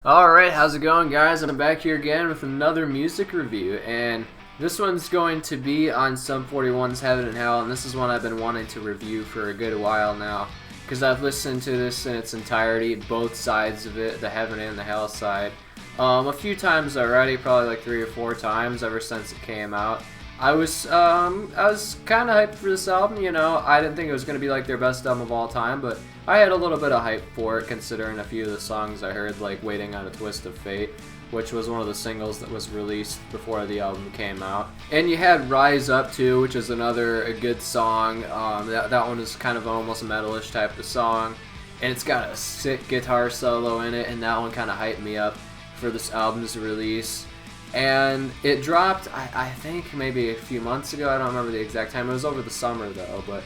Alright, how's it going, guys? I'm back here again with another music review, and this one's going to be on Sum 41's Heaven and Hell, and this is one I've been wanting to review for a good while now, because I've listened to this in its entirety, both sides of it, the Heaven and the Hell side, a few times already, probably like 3 or 4 times ever since it came out. I was kind of hyped for this album, you know. I didn't think it was going to be like their best album of all time, but I had a little bit of hype for it considering a few of the songs I heard, like Waiting on a Twist of Fate, which was one of the singles that was released before the album came out. And you had Rise Up too, which is another good song. That one is kind of almost a metalish type of song, and it's got a sick guitar solo in it, and that one kind of hyped me up for this album's release. And it dropped, I think, maybe a few months ago. I don't remember the exact time. It was over the summer, though. But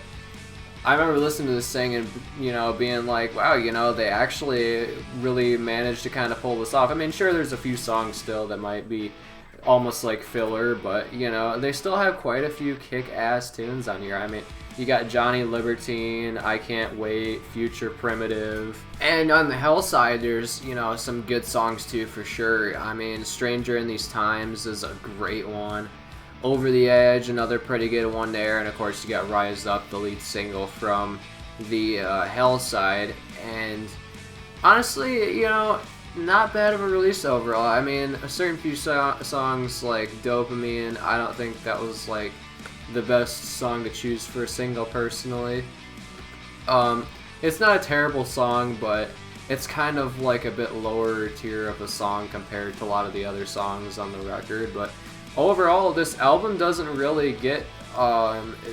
I remember listening to this thing and, you know, being like, wow, you know, they actually really managed to kind of pull this off. I mean, sure, there's a few songs still that might be almost like filler, but, you know, they still have quite a few kick-ass tunes on here. I mean, you got Johnny Libertine, I Can't Wait, Future Primitive. And on the Hell side, there's, you know, some good songs too, for sure. I mean, Stranger in These Times is a great one. Over the Edge, another pretty good one there. And of course, you got Rise Up, the lead single from the Hell side. And honestly, you know, not bad of a release overall. I mean, a certain few songs like Dopamine, I don't think that was like the best song to choose for a single personally. It's not a terrible song, but it's kind of like a bit lower tier of a song compared to a lot of the other songs on the record. But overall, this album doesn't really get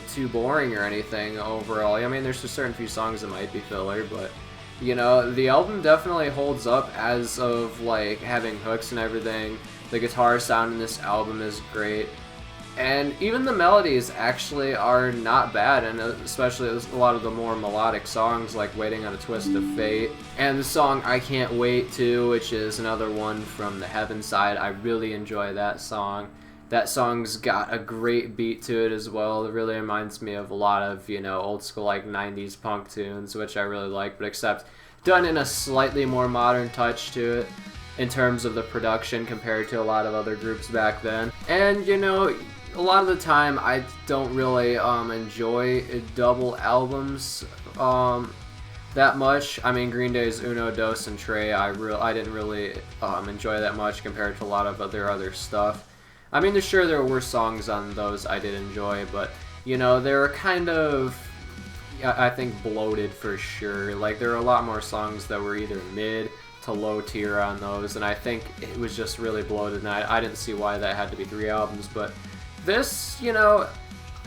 too boring or anything overall. I mean, there's a certain few songs that might be filler, but you know, the album definitely holds up as of like having hooks and everything. The guitar sound in this album is great. And even the melodies actually are not bad, and especially a lot of the more melodic songs like Waiting on a Twist of Fate. And the song I Can't Wait too, which is another one from the Heaven side. I really enjoy that song. That song's got a great beat to it as well. It really reminds me of a lot of, you know, old school like 90s punk tunes, which I really like, but except done in a slightly more modern touch to it in terms of the production compared to a lot of other groups back then. And, you know, a lot of the time I don't really enjoy double albums that much. I mean, Green Day's Uno, Dos, and Tre, I didn't really enjoy that much compared to a lot of their other stuff. I mean, sure, there were songs on those I did enjoy, but, you know, they were kind of, I think, bloated for sure. Like, there were a lot more songs that were either mid to low tier on those, and I think it was just really bloated, and I didn't see why that had to be 3 albums, but this, you know,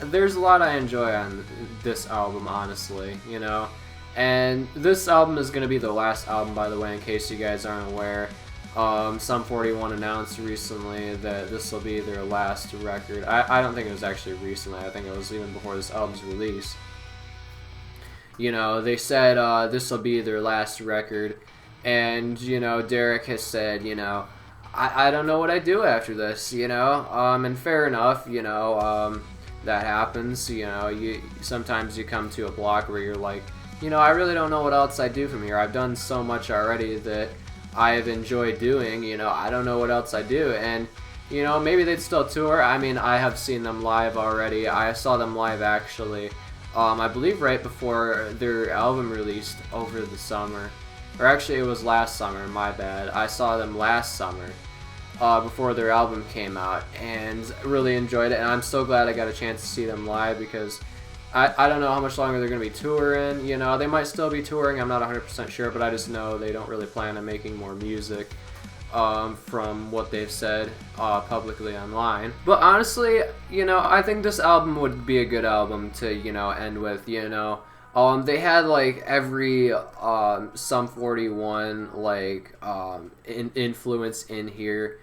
there's a lot I enjoy on this album, honestly, you know. And this album is going to be the last album, by the way, in case you guys aren't aware. Sum 41 announced recently that this will be their last record. I don't think it was actually recently. I think it was even before this album's release. You know, they said this will be their last record. And, you know, Derek has said, you know, I don't know what I do after this, you know, and fair enough, you know, that happens, you know, sometimes you come to a block where you're like, you know, I really don't know what else I do from here. I've done so much already that I've enjoyed doing, you know, I don't know what else I do, and, you know, maybe they'd still tour. I mean, I have seen them live already. I saw them live, actually, I believe right before their album released over the summer. Or actually, it was last summer, my bad. I saw them last summer, before their album came out, and really enjoyed it, and I'm so glad I got a chance to see them live, because I don't know how much longer they're going to be touring, you know, they might still be touring, I'm not 100% sure, but I just know they don't really plan on making more music, from what they've said, publicly online. But honestly, you know, I think this album would be a good album to, you know, end with, you know. They had like every Sum 41 like influence in here,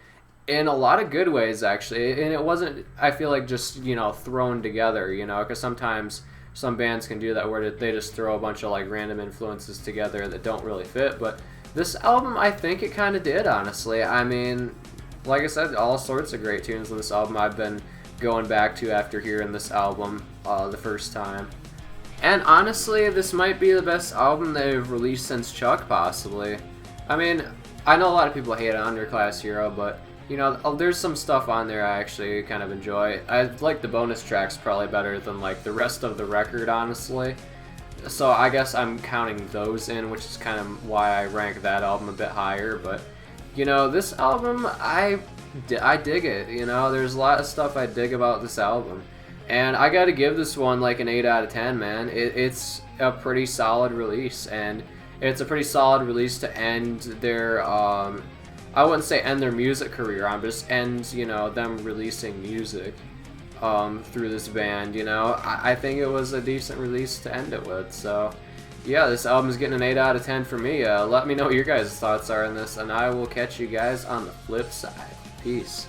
in a lot of good ways actually, and it wasn't, I feel like, just, you know, thrown together, you know, because sometimes some bands can do that where they just throw a bunch of like random influences together that don't really fit. But this album, I think it kind of did, honestly. I mean, like I said, all sorts of great tunes on this album I've been going back to after hearing this album the first time. And honestly, this might be the best album they've released since Chuck, possibly. I mean, I know a lot of people hate on Underclass Hero, but you know, there's some stuff on there I actually kind of enjoy. I like the bonus tracks probably better than like the rest of the record, honestly. So I guess I'm counting those in, which is kind of why I rank that album a bit higher. But you know, this album, I dig it. You know, there's a lot of stuff I dig about this album, and I got to give this one like an 8 out of 10, man. It's a pretty solid release, and it's a pretty solid release to end their I wouldn't say end their music career on, but just end, you know, them releasing music through this band. You know, I think it was a decent release to end it with. So yeah, this album is getting an 8 out of 10 for me. Let me know what your guys' thoughts are on this, and I will catch you guys on the flip side. Peace.